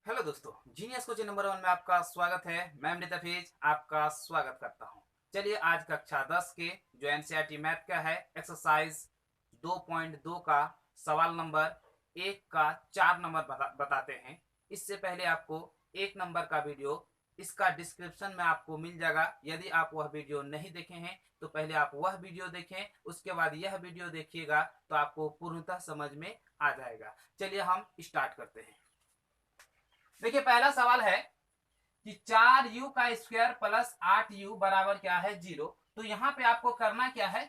Hello दोस्तों, genius coaching number 1 में आपका स्वागत है। मैं अमृत हफीज आपका स्वागत करता हूं। चलिए आज कक्षा 10 के जो एनसीईआरटी मैथ का है एक्सरसाइज 2.2 का सवाल नंबर 1 का 4 नंबर बताते हैं। इससे पहले आपको 1 नंबर का वीडियो इसका डिस्क्रिप्शन में आपको मिल जाएगा। यदि आप वह वीडियो नहीं देखे हैं तो पहले आप वह वीडियो देखें, उसके बाद यह वीडियो देखिएगा तो आपको पूर्णतः समझ में आ जाएगा। चलिए हम स्टार्ट करते हैं। देखिए पहला सवाल है कि 4u का स्क्वायर प्लस 8u बराबर क्या है 0। तो यहाँ पे आपको करना क्या है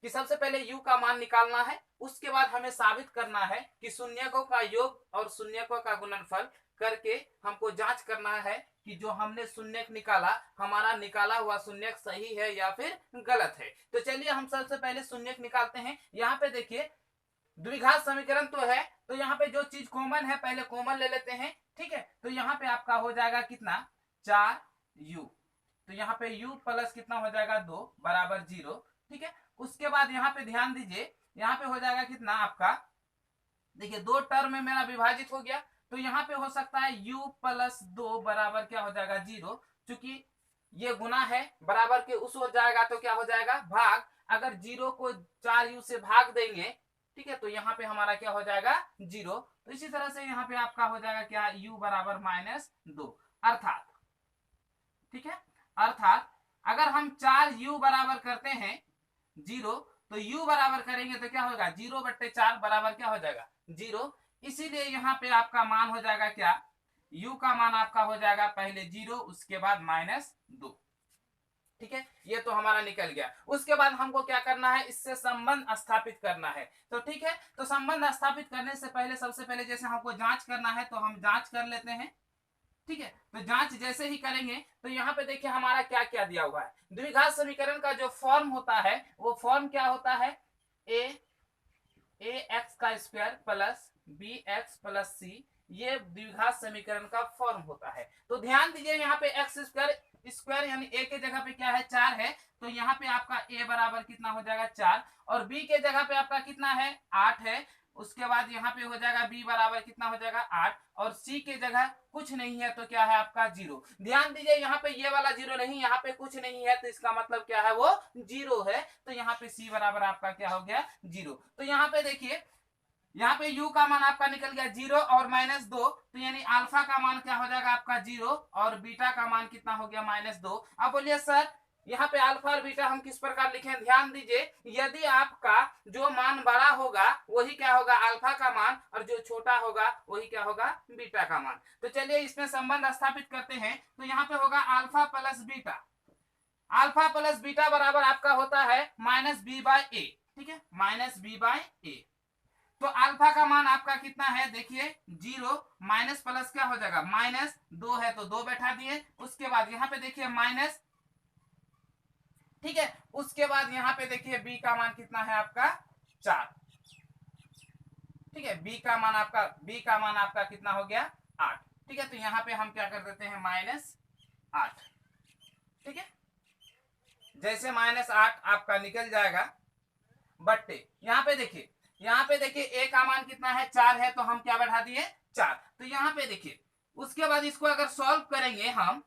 कि सबसे पहले u का मान निकालना है। उसके बाद हमें साबित करना है कि शून्यकों का योग और शून्यकों का गुणनफल करके हमको जांच करना है कि जो हमने शून्यक निकाला, हमारा निकाला हुआ शून्यक सही है या फिर गलत है। तो चलिए हम सबसे पहले शून्यक निकालते हैं। यहाँ पे देखिए द्विघात समीकरण तो है, तो यहाँ पे जो चीज कॉमन है पहले कॉमन ले लेते हैं। ठीक है, तो यहाँ पे आपका हो जाएगा कितना 4u। तो यहाँ पे u प्लस कितना हो जाएगा 2 बराबर 0। ठीक है, उसके बाद यहाँ पे ध्यान दीजिए, यहाँ पे हो जाएगा कितना आपका, देखिए दो टर्म में मेरा विभाजित हो गया। तो यहाँ पे हो सकता है u प्लस 2 बराबर क्या हो जाएगा 0। चूंकि ये गुना है बराबर के उस हो जाएगा तो क्या हो जाएगा भाग। अगर 0 को 4u से भाग देंगे, ठीक है, तो यहाँ पे हमारा क्या हो जाएगा 0। तो इसी तरह से यहाँ पे आपका हो जाएगा क्या u बराबर -2। अर्थात, ठीक है, अर्थात अगर हम 4u बराबर करते हैं 0 तो u बराबर करेंगे तो क्या होगा 0/4 बराबर क्या हो जाएगा 0। इसीलिए यहाँ पे आपका मान हो जाएगा क्या, u का मान आपका हो जाएगा पहले 0 उसके बाद -2। ठीक है, ये तो हमारा निकल गया। उसके बाद हमको क्या करना है, इससे संबंध स्थापित करना है। तो ठीक है, तो संबंध स्थापित करने से पहले सबसे पहले जैसे हमको जांच करना है तो हम जांच कर लेते हैं। ठीक है, तो जांच जैसे ही करेंगे तो यहाँ पे देखिए हमारा क्या क्या दिया हुआ है। द्विघात समीकरण का जो फॉर्म होता है वो फॉर्म क्या होता है, ए एक्स का square plus b x plus c, ये द्विघात समीकरण का फॉर्म होता है। तो ध्यान दीजिए यहाँ पे एक्स स्क्वायर स्क्वायर यानी ए के जगह पे क्या है 4 है, तो यहाँ पे आपका ए बराबर कितना हो जाएगा 4, और बी के जगह पे आपका कितना है 8 है। उसके बाद यहाँ पे हो जाएगा बी बराबर कितना हो जाएगा 8, और सी के जगह कुछ नहीं है तो क्या है आपका 0। ध्यान दीजिए यहाँ पे ये वाला 0 नहीं, यहाँ पे कुछ नहीं है तो इसका मतलब क्या है वो 0 है। तो यहाँ पे सी बराबर आपका क्या हो गया 0। तो यहाँ पे देखिए, यहाँ पे u का मान आपका निकल गया 0 और -2, तो यानी अल्फा का मान क्या हो जाएगा आपका 0 और बीटा का मान कितना हो गया -2। अब बोलिए सर यहाँ पे अल्फा और बीटा हम किस प्रकार लिखें, ध्यान दीजिए, यदि आपका जो मान बड़ा होगा वही क्या होगा अल्फा का मान, और जो छोटा होगा वही क्या होगा बीटा का मान। तो चलिए इसमें संबंध स्थापित करते हैं। तो यहाँ पे होगा alpha plus beta, alpha plus beta बराबर आपका होता है -b/a। ठीक है, -b/a। तो अल्फा का मान आपका कितना है, देखिए 0 माइनस प्लस क्या हो जाएगा -2 है तो 2 बैठा दिए। उसके बाद यहाँ पे देखिए माइनस, ठीक है, उसके बाद यहाँ पे देखिए बी का मान कितना है आपका 4। ठीक है, बी का मान आपका कितना हो गया 8। ठीक है, तो यहाँ पे हम क्या कर देते हैं -8। ठीक है, जैसे -8 आपका निकल जाएगा बट्टे यहाँ पे देखिए ए का मान कितना है 4 है तो हम क्या बैठा दिए 4। तो यहाँ पे देखिए उसके बाद इसको अगर सॉल्व करेंगे हम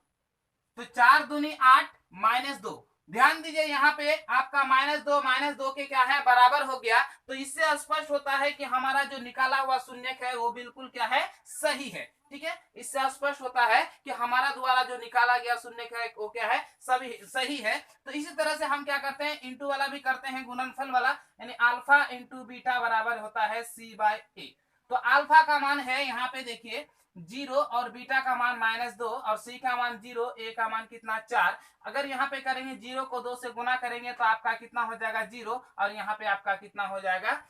तो 4 दूनी 8 -2। ध्यान दीजिए यहाँ पे आपका -2 के क्या है बराबर हो गया। तो इससे स्पष्ट होता है कि हमारा जो निकाला हुआ शून्यक है वो बिल्कुल क्या है सही है। ठीक है, इससे स्पष्ट होता है कि हमारा द्वारा जो निकाला गया शून्यक है वो क्या है सभी सही है। तो इसी तरह से हम क्या करते हैं इंटू वाला भी करते हैं, गुणनफल वाला, यानी अल्फा इंटू बीटा बराबर होता है c/a। तो अल्फा का मान है यहाँ पे देखिए 0 और बीटा का मान -2 और सी का मान 0, ए का मान कितना 4। अगर यहाँ पे करेंगे 0 को 2 से गुना करेंगे तो आपका कितना हो जाएगा 0, और यहाँ पे आपका कितना हो जाएगा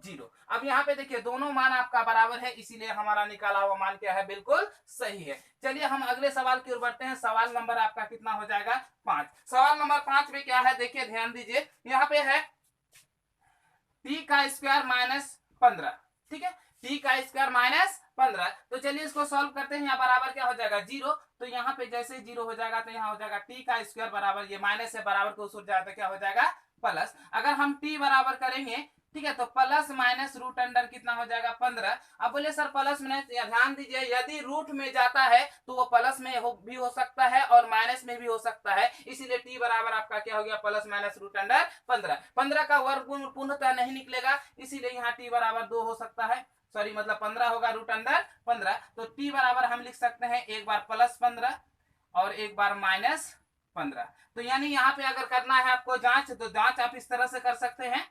0। अब यहाँ पे देखिए दोनों मान आपका बराबर है, इसीलिए हमारा निकाला हुआ मान क्या है बिल्कुल सही है। चलिए हम अगले सवाल की ओर बढ़ते हैं। सवाल नंबर आपका कितना हो जाएगा 5। सवाल नंबर 5 में क्या है देखिए, ध्यान दीजिए, यहाँ पे है t का स्क्वायर -15। ठीक है, t का स्क्वायर -15। तो चलिए इसको सॉल्व करते हैं। यहाँ बराबर क्या हो जाएगा 0, तो यहाँ पे जैसे 0 हो जाएगा तो यहाँ हो जाएगा t का स्क्वायर बराबर, ये माइनस है बराबर को उस जाएगा तो क्या हो जाएगा प्लस। अगर हम t बराबर करेंगे ठीक है, तो प्लस माइनस रूट अंडर कितना हो जाएगा 15। अब बोले सर प्लस माइनस, ध्यान दीजिए यदि रूट में जाता है तो वो प्लस में भी हो सकता है और माइनस में भी हो सकता है, इसीलिए टी बराबर आपका क्या हो गया प्लस माइनस रूट अंडर 15। 15 का वर्गमूल पूर्णतः नहीं निकलेगा, इसीलिए यहाँ टी बराबर 2 हो सकता है, सॉरी मतलब 15 होगा रूट अंडर 15। तो टी बराबर हम लिख सकते हैं एक बार प्लस 15 और एक बार माइनस 15। तो यानी यहाँ पे अगर करना है आपको जांच, तो जांच आप इस तरह से कर सकते हैं।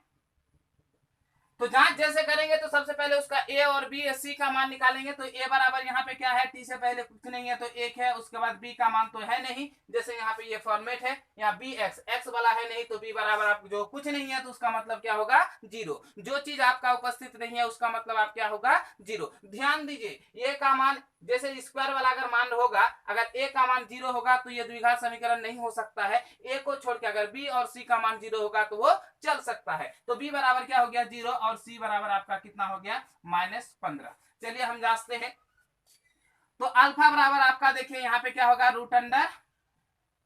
तो जांच जैसे करेंगे तो सबसे पहले उसका ए और बी सी का मान निकालेंगे। तो ए बराबर यहाँ पे क्या है, टी से पहले कुछ नहीं है तो एक है, उसके बाद बी का मान तो है नहीं, जैसे यहाँ पे ये फॉर्मेट है, यहाँ बी एक्स एक्स वाला है नहीं, तो बी बराबर आप जो कुछ नहीं है तो उसका मतलब क्या होगा 0। जो चीज आपका उपस्थित नहीं है उसका मतलब आप क्या होगा 0। ध्यान दीजिए ए का मान जैसे स्क्वायर वाला अगर मान होगा, अगर ए का मान 0 होगा तो ये द्विघात समीकरण नहीं हो सकता है। ए को छोड़ के अगर बी और सी का मान 0 होगा तो वो चल सकता है। तो बी बराबर क्या हो गया 0 और सी बराबर आपका कितना हो गया -15। चलिए हम जांचते हैं। तो अल्फा बराबर आपका देखिए यहाँ पे क्या होगा रूट अंडर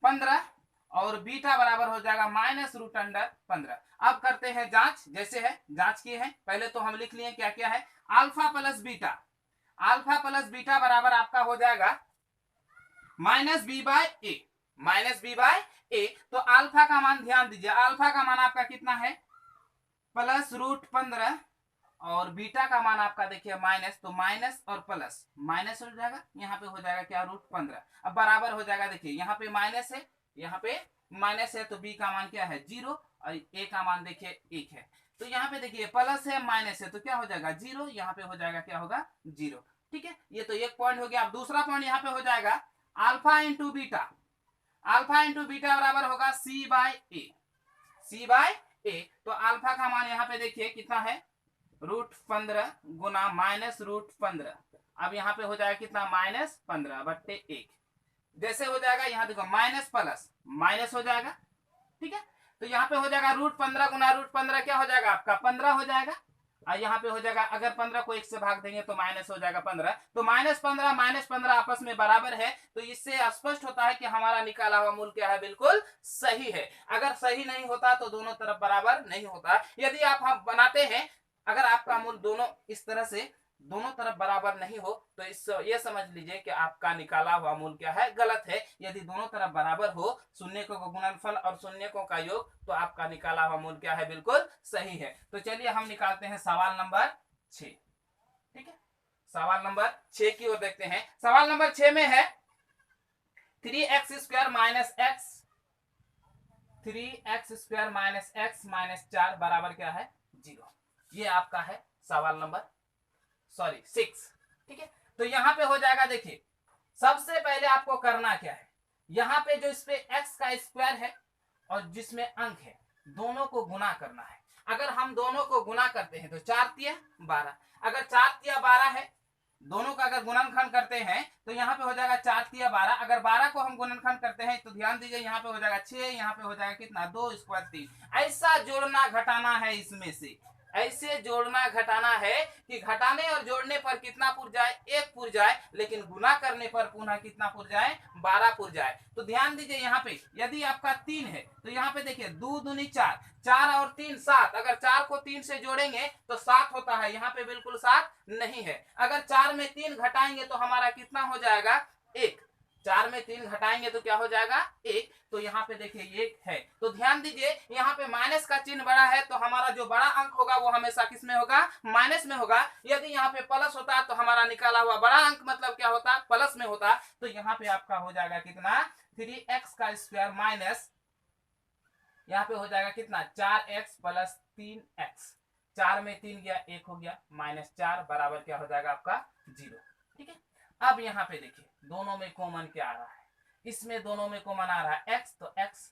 15 और बीटा बराबर हो जाएगा माइनस रूट अंडर 15। अब करते हैं जांच, जैसे है जांच किए हैं पहले तो हम लिख लिए क्या क्या है, alpha plus beta, alpha plus beta बराबर आपका हो जाएगा माइनस बी बाय ए, माइनस बी बाय ए। तो अल्फा का मान ध्यान दीजिए, अल्फा का मान आपका कितना है प्लस रूट 15 और बीटा का मान आपका देखिए माइनस, तो माइनस और प्लस माइनस हो जाएगा, यहाँ पे हो जाएगा क्या रूट 15। अब बराबर हो जाएगा, देखिए यहाँ पे माइनस है यहाँ पे माइनस है, तो बी का मान क्या है 0 और ए का मान देखिए 1 है। तो यहाँ पे देखिए प्लस है माइनस है तो क्या हो जाएगा 0, यहाँ पे हो जाएगा क्या होगा 0। ठीक है, ये तो एक पॉइंट हो गया। अब दूसरा पॉइंट यहाँ पे हो जाएगा alpha into beta, alpha into beta बराबर होगा सी बाय ए, सी बाय ए। तो अल्फा का मान यहाँ पे देखिए कितना है रूट 15 गुना माइनस रूट 15। अब यहाँ पे हो जाएगा कितना -15/1। जैसे हो जाएगा यहाँ देखो माइनस प्लस माइनस हो जाएगा, ठीक है। तो यहाँ पे हो जाएगा रूट 15 गुना रूट 15 क्या हो जाएगा आपका 15 हो जाएगा, और यहाँ पे हो जाएगा अगर 15 को 1 से भाग देंगे तो माइनस हो जाएगा 15। तो -15 आपस में बराबर है, तो इससे स्पष्ट होता है कि हमारा निकाला हुआ मूल क्या है बिल्कुल सही है। अगर सही नहीं होता तो दोनों तरफ बराबर नहीं होता। यदि आप हम बनाते हैं, अगर आपका मूल दोनों इस तरह से दोनों तरफ बराबर नहीं हो तो इस ये समझ लीजिए कि आपका निकाला हुआ मूल क्या है गलत है। यदि दोनों तरफ बराबर हो, शून्यकों का गुणनफल और शून्यकों का योग, तो आपका निकाला हुआ मूल क्या है बिल्कुल सही है। तो चलिए हम निकालते हैं सवाल नंबर 6। ठीक है, सवाल नंबर 6 की ओर देखते हैं। सवाल नंबर 6 में है 3x² minus x, 3x² minus x minus 4 बराबर क्या है 0। ये आपका है सवाल नंबर 6। ठीक है, तो यहां पे हो जाएगा, देखिए सबसे पहले आपको करना क्या है, यहां पे जो इस पे x का स्क्वायर है और जिसमें अंक है दोनों को गुना करना है। अगर हम दोनों को गुना करते हैं तो 4 तिया 12, अगर 4 तिया 12 है, दोनों का अगर गुणनखंड करते हैं तो यहाँ पे हो जाएगा 4 तिया 12। अगर 12 को हम गुणनखंड करते हैं तो ध्यान दीजिए यहाँ पे हो जाएगा 6, यहाँ पे हो जाएगा कितना 2 स्क्वायर 3। ऐसा जोड़ना घटाना है, इसमें से ऐसे जोड़ना घटाना है कि घटाने और जोड़ने पर कितना पुर जाए 1 पुर जाए, लेकिन गुना करने पर पुनः कितना पुर जाए 12 पुर जाए। तो ध्यान दीजिए यहाँ पे यदि आपका 3 है तो यहाँ पे देखिए 2 दूनी 4, 4 और 3 7। अगर 4 को 3 से जोड़ेंगे तो 7 होता है, यहाँ पे बिल्कुल 7 नहीं है। अगर 4 में 3 घटाएंगे तो हमारा कितना हो जाएगा 1, 4 में 3 घटाएंगे तो क्या हो जाएगा 1। तो यहाँ पे देखिए 1 है। तो ध्यान दीजिए यहाँ पे माइनस का चिन्ह बड़ा है, तो हमारा जो बड़ा अंक होगा वो हमेशा किस में होगा माइनस में होगा। यदि यहाँ पे प्लस होता तो हमारा निकाला हुआ बड़ा अंक मतलब क्या होता प्लस में होता। तो यहाँ पे आपका हो जाएगा कितना 3x² माइनस, यहाँ पे हो जाएगा कितना 4x प्लस 3x, 4 में 3 गया 1 हो गया -4 बराबर क्या हो जाएगा आपका 0। ठीक है, अब यहाँ पे देखिए दोनों में कॉमन क्या आ रहा है, इसमें दोनों में कॉमन आ रहा है x, तो x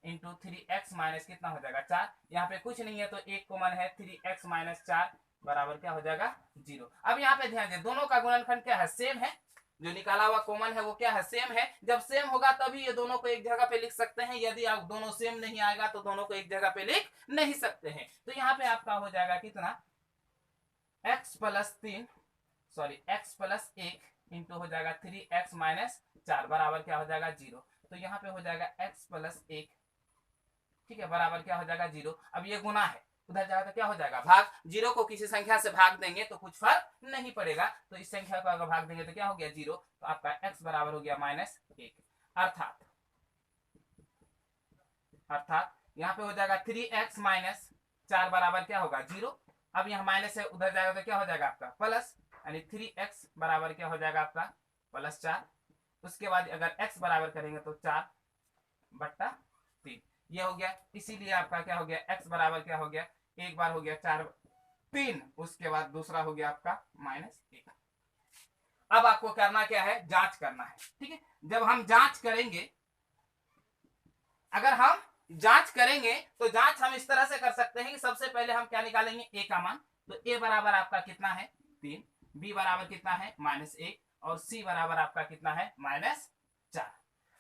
इंटू 3x माइनस कितना हो जाएगा 4। यहाँ पे कुछ नहीं है तो एक कॉमन है 3x माइनस 4 बराबर क्या हो जाएगा 0। अब यहाँ पे ध्यान दें दोनों का गुणनखंड क्या है सेम है, जो निकाला हुआ कॉमन है वो क्या है सेम है। जब सेम होगा तभी ये दोनों को एक जगह पे लिख सकते हैं, यदि आप दोनों सेम नहीं आएगा तो दोनों को एक जगह पे लिख नहीं सकते हैं। तो यहाँ पे आपका हो जाएगा कितना x plus 3 sorry x plus 1 into हो जाएगा 3x माइनस 4 बराबर क्या हो जाएगा 0। तो यहाँ पे हो जाएगा x प्लस 1, ठीक है, बराबर क्या हो जाएगा 0। अब ये गुना है उधर जाएगा तो क्या हो जाएगा भाग, 0 को किसी संख्या से भाग देंगे तो कुछ फर्क नहीं पड़ेगा, तो इस संख्या को अगर भाग देंगे तो क्या हो गया 0, तो आपका x बराबर हो गया -1, अर्थात यहाँ पे हो जाएगा 3x - 4 बराबर क्या होगा 0। अब यहाँ माइनस है, उधर जाएगा तो क्या हो जाएगा आपका प्लस, यानी 3x बराबर क्या हो जाएगा आपका +4। उसके बाद अगर x बराबर करेंगे तो 4/3 ये हो गया। इसीलिए आपका क्या हो गया x बराबर क्या हो गया, एक बार हो गया 4/3, उसके बाद दूसरा हो गया आपका -1। अब आपको करना क्या है, जांच करना है। ठीक है, जब हम जांच करेंगे, अगर हम जांच करेंगे तो जांच हम इस तरह से कर सकते हैं कि सबसे पहले हम क्या निकालेंगे, a का मान। तो a बराबर आपका कितना है 3, b बराबर कितना है -1 और c बराबर आपका कितना है -4।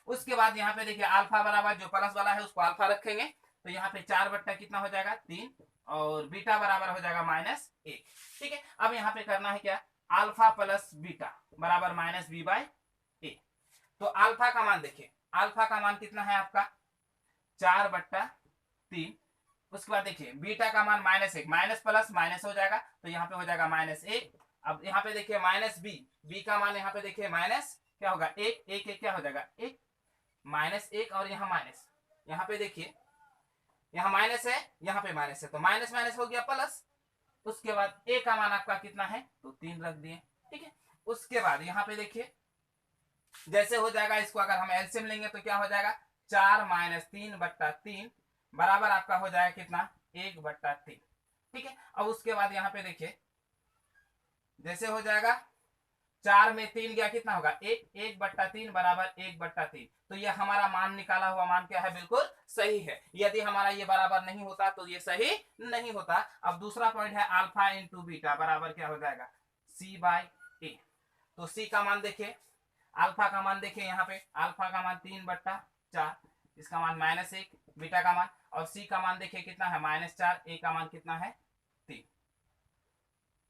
उसके बाद यहाँ पे देखिए अल्फा बराबर जो प्लस वाला है उसको अल्फा रखेंगे, तो यहाँ पे 4 कितना हो जाएगा 3 और बीटा बराबर हो जाएगा -1। ठीक है, अब यहाँ पे करना है क्या, अल्फा प्लस बीटा बराबर -b/a। तो अल्फा का मान देखिए, अल्फा का मान कितना है आपका 4/3। उसके बाद देखिए बीटा का मान -1, माइनस प्लस माइनस हो जाएगा तो यहाँ पे हो जाएगा -1। अब यहाँ पे देखिए -b का मान यहाँ पे देखिए माइनस क्या होगा 1 क्या हो जाएगा 1 -1 और यहाँ माइनस, यहाँ पे देखिए यहाँ माइनस है यहाँ पे माइनस है तो माइनस माइनस हो गया प्लस। उसके बाद a का मान आपका कितना है तो 3 रख दिए। ठीक है, उसके बाद यहाँ पे देखिए जैसे हो जाएगा, इसको अगर हम एलसीएम लेंगे तो क्या हो जाएगा 4 - 3/3 बराबर आपका हो जाएगा कितना 1/3। ठीक है, अब उसके बाद यहाँ पे देखिए जैसे हो जाएगा 4 में 3 गया कितना होगा 1/3 बराबर 1/3। तो ये हमारा मान निकाला हुआ मान क्या है, बिल्कुल सही है। यदि हमारा ये बराबर नहीं होता तो ये सही नहीं होता। अब दूसरा पॉइंट है अल्फा इंटू बीटा बराबर क्या हो जाएगा c/a। तो c का मान देखिए, अल्फा का मान देखिए, यहाँ पे अल्फा का मान 3/4, इसका मान -1 बीटा का मान, और c का मान देखिए कितना है -4, a का मान कितना है 3।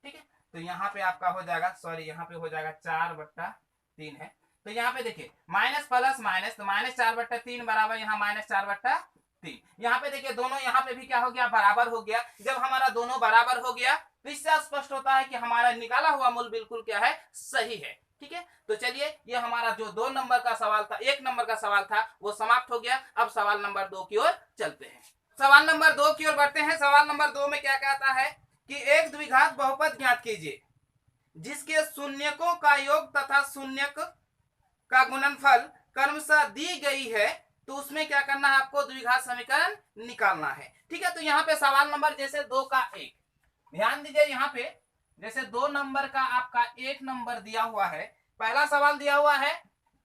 ठीक है, तो यहाँ पे आपका हो जाएगा, सॉरी यहाँ पे हो जाएगा 4/3 है। तो यहाँ पे देखिए माइनस प्लस माइनस, तो -4/3 बराबर यहाँ -4/3। यहाँ पे देखिए दोनों यहाँ पे भी क्या हो गया बराबर हो गया। जब हमारा दोनों बराबर हो गया तो इससे स्पष्ट होता है कि हमारा निकाला हुआ मूल बिल्कुल क्या है सही है। ठीक है, तो चलिए ये हमारा जो 2 नंबर का सवाल था, 1 नंबर का सवाल था वो समाप्त हो गया। अब सवाल नंबर 2 की ओर चलते हैं। सवाल नंबर 2 की ओर बढ़ते हैं। सवाल नंबर 2 में क्या कहता है कि एक द्विघात बहुपद ज्ञात कीजिए जिसके शून्यकों का योग तथा शून्यक का गुणनफल क्रमशः दी गई है, तो उसमें क्या करना है आपको द्विघात समीकरण निकालना है। ठीक है, तो यहाँ पे सवाल नंबर जैसे 2 का 1, ध्यान दीजिए यहाँ पे जैसे 2 नंबर का आपका 1 नंबर दिया हुआ है। पहला सवाल दिया हुआ है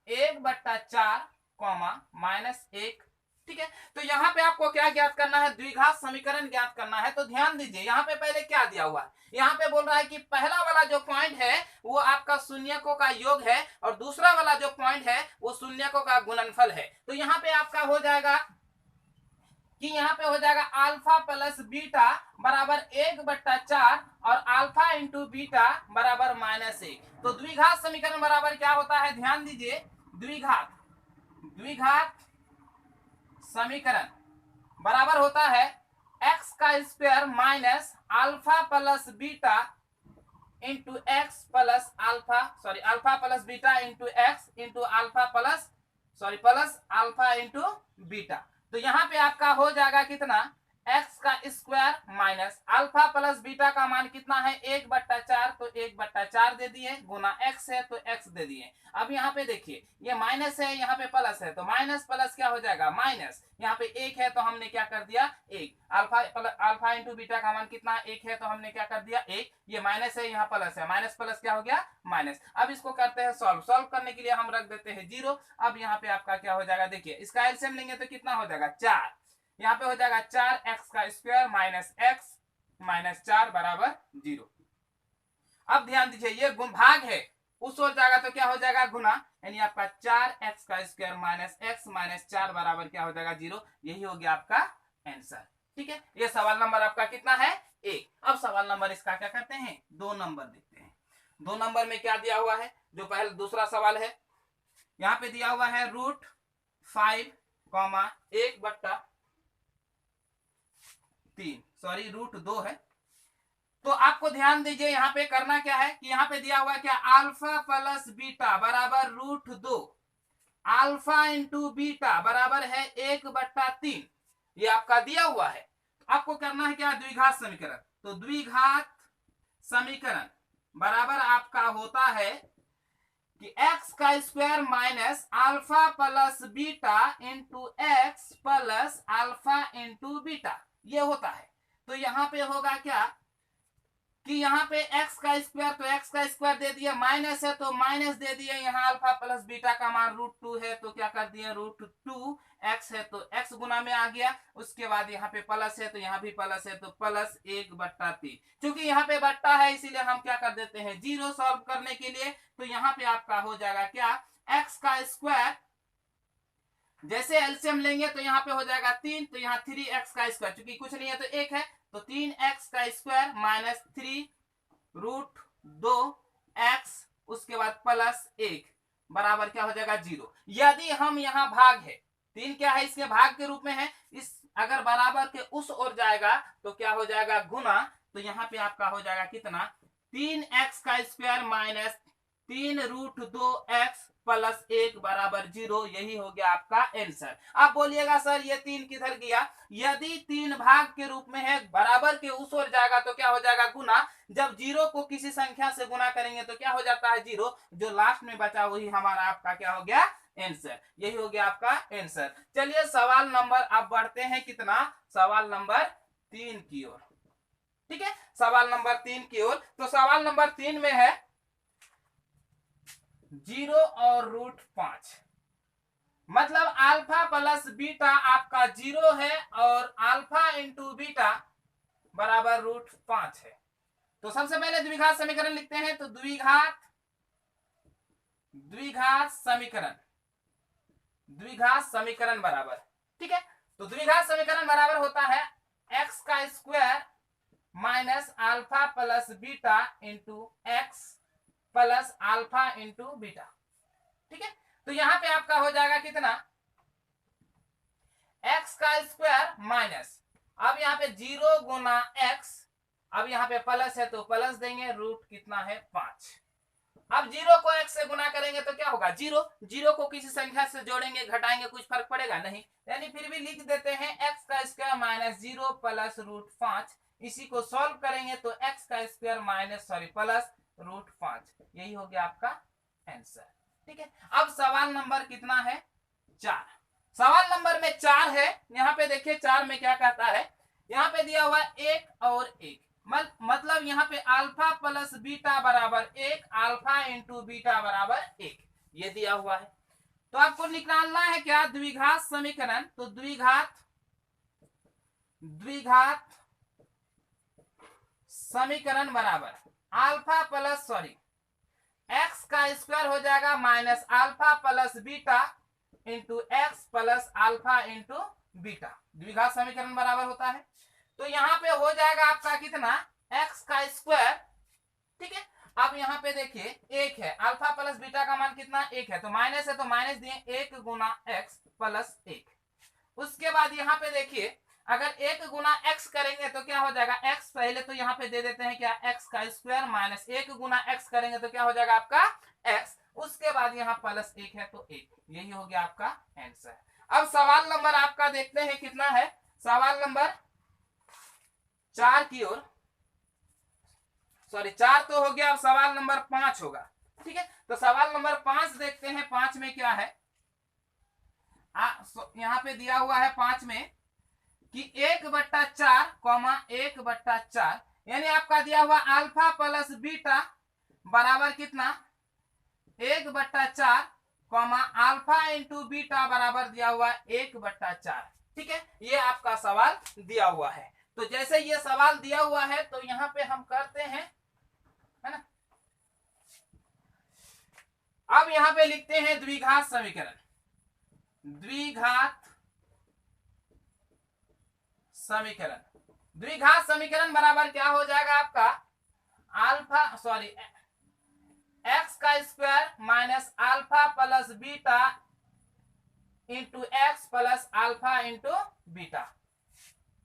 1/4 -1। ठीक है, तो यहाँ पे आपको क्या ज्ञात करना है, द्विघात समीकरण ज्ञात करना है। तो ध्यान दीजिए यहाँ पे पहले क्या दिया हुआ है, यहाँ पे बोल रहा है कि पहला वाला जो पॉइंट है वो आपका शून्यकों का योग है और दूसरा वाला जो पॉइंट है वो शून्यकों का गुणनफल है। तो यहाँ पे आपका हो जाएगा कि यहाँ पे हो जाएगा अल्फा प्लस बीटा बराबर 1/4 और अल्फा इंटू बीटा बराबर -1। तो द्विघात समीकरण बराबर क्या होता है, ध्यान दीजिए, द्विघात समीकरण बराबर होता है x का square minus alpha plus beta into x plus alpha, sorry alpha plus beta into x into alpha plus alpha into beta. तो यहाँ पे आपका हो जाएगा कितना x का square minus alpha plus beta का मान कितना है 1/4, तो 1/4 दे दिए, गुना x है तो x दे दिए। अब यहाँ पे देखिए ये माइनस है यहाँ पे प्लस है, तो माइनस प्लस क्या हो जाएगा माइनस, यहाँ पे 1 है तो हमने क्या कर दिया 1, अल्फा इंटू बीटा का मान कितना 1 है तो हमने क्या कर दिया 1, ये माइनस है यहाँ प्लस है, माइनस प्लस क्या हो गया माइनस। अब इसको करते हैं सॉल्व करने के लिए हम रख देते हैं 0। अब यहाँ पे आपका क्या हो जाएगा, देखिए इसका एलसीएम लेंगे तो कितना हो जाएगा 4, यहाँ पे हो जाएगा 4x का स्क्वायर माइनस x माइनस 4 बराबर 0। अब ध्यान दीजिए ये गुण भाग है, उस ओर जाएगा तो क्या हो जाएगा गुना, यानी आपका 4x का स्क्वायर माइनस x माइनस 4 बराबर क्या हो जाएगा 0। यही हो गया आपका आंसर। ठीक है, ये सवाल नंबर आपका कितना है 1। अब सवाल नंबर इसका क्या करते हैं 2 नंबर देखते हैं। 2 नंबर में क्या दिया हुआ है, जो पहले दूसरा सवाल है यहाँ पे दिया हुआ है √5, 1/3 3, सॉरी √2 है। तो आपको ध्यान दीजिए यहाँ पे करना क्या है कि यहाँ पे दिया हुआ है क्या, अल्फा प्लस बीटा बराबर √2, अल्फा इंटू बीटा बराबर है 1/3, ये आपका दिया हुआ है। आपको करना है क्या, द्विघात समीकरण। तो द्विघात समीकरण बराबर आपका होता है कि x का square minus alpha plus beta into x plus alpha into beta, ये होता है। तो यहाँ पे होगा क्या कि यहाँ पे x का स्क्वायर, तो x का स्क्वायर दे दिया, माइनस है तो माइनस दे दिए, यहाँ अल्फा प्लस बीटा का मान √2 है तो क्या कर दिए, √2, x है तो x गुना में आ गया। उसके बाद यहाँ पे प्लस है तो यहाँ भी प्लस है तो प्लस 1/3। क्योंकि यहाँ पे बट्टा है इसीलिए हम क्या कर देते हैं, जीरो सॉल्व करने के लिए। तो यहाँ पे आपका हो जाएगा क्या, x का स्क्वायर, जैसे एलसीएम लेंगे तो यहाँ पे हो जाएगा 3, तो यहाँ 3x का स्क्वायर, क्योंकि कुछ नहीं है तो 1 है, तो 3x का स्क्वायर माइनस 3√2x, उसके बाद प्लस 1 बराबर क्या हो जाएगा 0। यदि हम यहाँ भाग है, 3 क्या है, इसके भाग के रूप में है, इस अगर बराबर के उस ओर जाएगा तो क्या हो जाएगा गुना। तो यहाँ पे आपका हो जाएगा कितना, 3x का स्क्वायर माइनस 3√2x प्लस 1 बराबर 0, यही हो गया आपका आंसर। आप बोलिएगा सर ये 3 किधर गया, यदि 3 भाग के रूप में है, बराबर के उस ओर जाएगा तो क्या हो जाएगा गुना। जब 0 को किसी संख्या से गुना करेंगे तो क्या हो जाता है 0, जो लास्ट में बचा वही हमारा आपका क्या हो गया आंसर, यही हो गया आपका आंसर। चलिए सवाल नंबर, अब बढ़ते हैं कितना, सवाल नंबर 3 की ओर। ठीक है, सवाल नंबर 3 की ओर। तो सवाल नंबर 3 में है 0 और √5, मतलब अल्फा प्लस बीटा आपका 0 है और अल्फा इंटू बीटा बराबर √5 है। तो सबसे पहले द्विघात समीकरण लिखते हैं। तो द्विघात समीकरण बराबर, ठीक है, तो द्विघात समीकरण बराबर होता है x का square minus alpha plus beta into x plus alpha into beta. ठीक है, तो यहां पे आपका हो जाएगा कितना, x का स्क्वायर माइनस, अब यहाँ पे 0 गुना x, अब यहाँ पे प्लस है तो प्लस देंगे, रूट कितना है 5। अब 0 को x से गुना करेंगे तो क्या होगा 0, 0 को किसी संख्या से जोड़ेंगे घटाएंगे कुछ फर्क पड़ेगा नहीं, यानी फिर भी लिख देते हैं x का स्क्वायर माइनस 0 प्लस √5, इसी को सॉल्व करेंगे तो x का स्क्वायर माइनस प्लस √5, यही हो गया आपका आंसर। ठीक है, अब सवाल नंबर कितना है 4, सवाल नंबर में 4 है। यहाँ पे देखिए 4 में क्या कहता है, यहाँ पे दिया हुआ 1 और 1, मतलब यहाँ पे अल्फा प्लस बीटा बराबर 1, अल्फा इंटू बीटा बराबर 1, ये दिया हुआ है। तो आपको निकालना है क्या, द्विघात समीकरण। तो द्विघात समीकरण बराबर अल्फा प्लस एक्स का स्क्वायर हो जाएगा minus alpha plus beta into x plus alpha into beta, द्विघात समीकरण बराबर होता है। तो यहाँ पे हो जाएगा आपका कितना, एक्स का स्क्वायर। ठीक है, अब यहाँ पे देखिए 1 है, अल्फा प्लस बीटा का मान कितना 1 है, तो माइनस है तो माइनस दिए, 1 गुना एक्स प्लस 1। उसके बाद यहाँ पे देखिए अगर 1 गुना एक्स करेंगे तो क्या हो जाएगा, एक्स पहले तो यहाँ पे दे देते हैं क्या, एक्स का स्क्वायर माइनस 1 गुना एक्स करेंगे तो क्या हो जाएगा आपका एक्स, उसके बाद यहाँ प्लस 1 है तो 1, यही हो गया आपका आंसर। अब सवाल नंबर आपका देखते हैं कितना है, सवाल नंबर 4 की ओर, 4 तो हो गया, अब सवाल नंबर 5 होगा। ठीक है, तो सवाल नंबर 5 देखते हैं, 5 में क्या है, यहाँ पे दिया हुआ है 5 में कि 1/4 1/4, यानी आपका दिया हुआ अल्फा प्लस बीटा बराबर कितना 1/4, अल्फा इंटू बीटा बराबर दिया हुआ 1/4। ठीक है, ये आपका सवाल दिया हुआ है। तो जैसे ये सवाल दिया हुआ है तो यहां पे हम करते हैं, है ना, अब यहां पे लिखते हैं द्विघात समीकरण। द्विघात समीकरण बराबर क्या हो जाएगा आपका, एक्स का square minus alpha plus beta into x plus alpha into beta.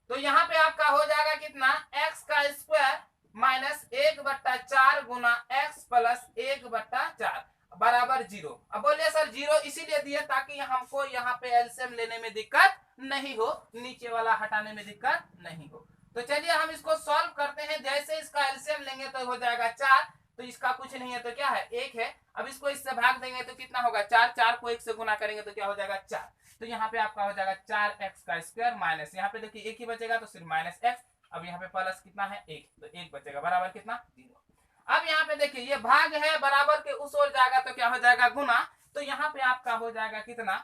तो यहाँ पे आपका हो जाएगा कितना, एक्स का स्क्वायर माइनस 1/4 गुना एक्स प्लस 1/4 बराबर 0। अब बोलिए सर 0 इसीलिए दिए ताकि हमको यहाँ पे एलसीएम लेने में दिक्कत नहीं हो, नीचे वाला हटाने में दिक्कत नहीं हो। तो चलिए हम इसको सॉल्व करते हैं। जैसे इसका एलसीएम लेंगे तो हो जाएगा 4, तो इसका कुछ नहीं है तो क्या है 1 है। अब इसको इससे भाग देंगे तो कितना होगा 4, 4 को 1 से गुना करेंगे तो क्या हो जाएगा 4। तो यहाँ पे आपका हो जाएगा 4x का स्क्वायर माइनस, यहाँ पे देखिए 1 ही बचेगा तो सिर्फ माइनस एक्स। अब यहाँ पे प्लस कितना है 1, तो 1 बचेगा बराबर कितना 0। अब यहाँ पे देखिए ये भाग है, बराबर के उस ओर जाएगा तो क्या हो जाएगा गुना। तो यहाँ पे आपका हो जाएगा कितना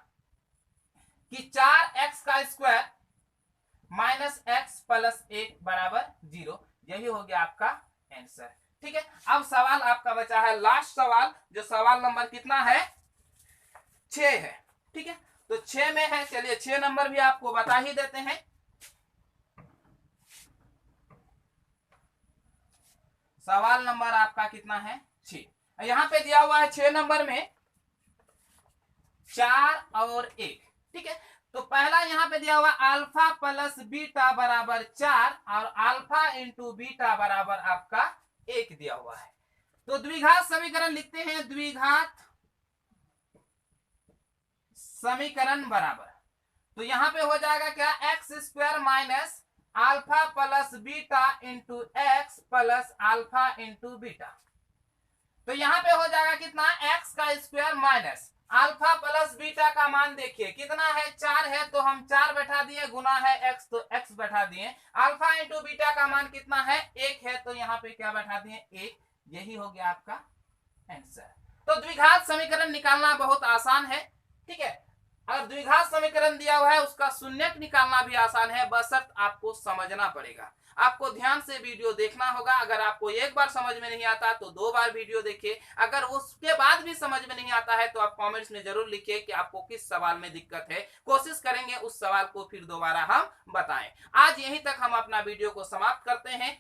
कि 4x का स्क्वायर माइनस एक्स प्लस 1 बराबर 0। यही हो गया आपका आंसर। ठीक है, अब सवाल आपका बचा है लास्ट सवाल, जो सवाल नंबर कितना है 6 है। ठीक है, तो 6 में है, चलिए 6 नंबर भी आपको बता ही देते हैं। सवाल नंबर आपका कितना है 6। यहां पे दिया हुआ है 6 नंबर में 4 और 1। ठीक है, तो पहला यहाँ पे दिया हुआ अल्फा प्लस बीटा बराबर 4 और अल्फा इंटू बीटा बराबर आपका 1 दिया हुआ है। तो द्विघात समीकरण लिखते हैं, द्विघात समीकरण बराबर, तो यहाँ पे हो जाएगा क्या x square minus alpha plus beta into x plus alpha into beta. तो यहाँ पे हो जाएगा कितना एक्स का square minus alpha plus beta का मान देखिए कितना है 4 है, तो हम 4 बैठा दिए, गुना है एक्स तो एक्स बैठा दिए। अल्फा इंटू बीटा का मान कितना है 1 है, तो यहाँ पे क्या बैठा दिए 1। यही हो गया आपका आंसर। तो द्विघात समीकरण निकालना बहुत आसान है। ठीक है, अगर द्विघात समीकरण दिया हुआ है उसका शून्यक निकालना भी आसान है, बशर्त आपको समझना पड़ेगा। आपको ध्यान से वीडियो देखना होगा। अगर आपको एक बार समझ में नहीं आता तो 2 बार वीडियो देखिए। अगर उसके बाद भी समझ में नहीं आता है तो आप कमेंट्स में जरूर लिखिए कि आपको किस सवाल में दिक्कत है। कोशिश करेंगे उस सवाल को फिर दोबारा हम बताएं। आज यहीं तक हम अपना वीडियो को समाप्त करते हैं।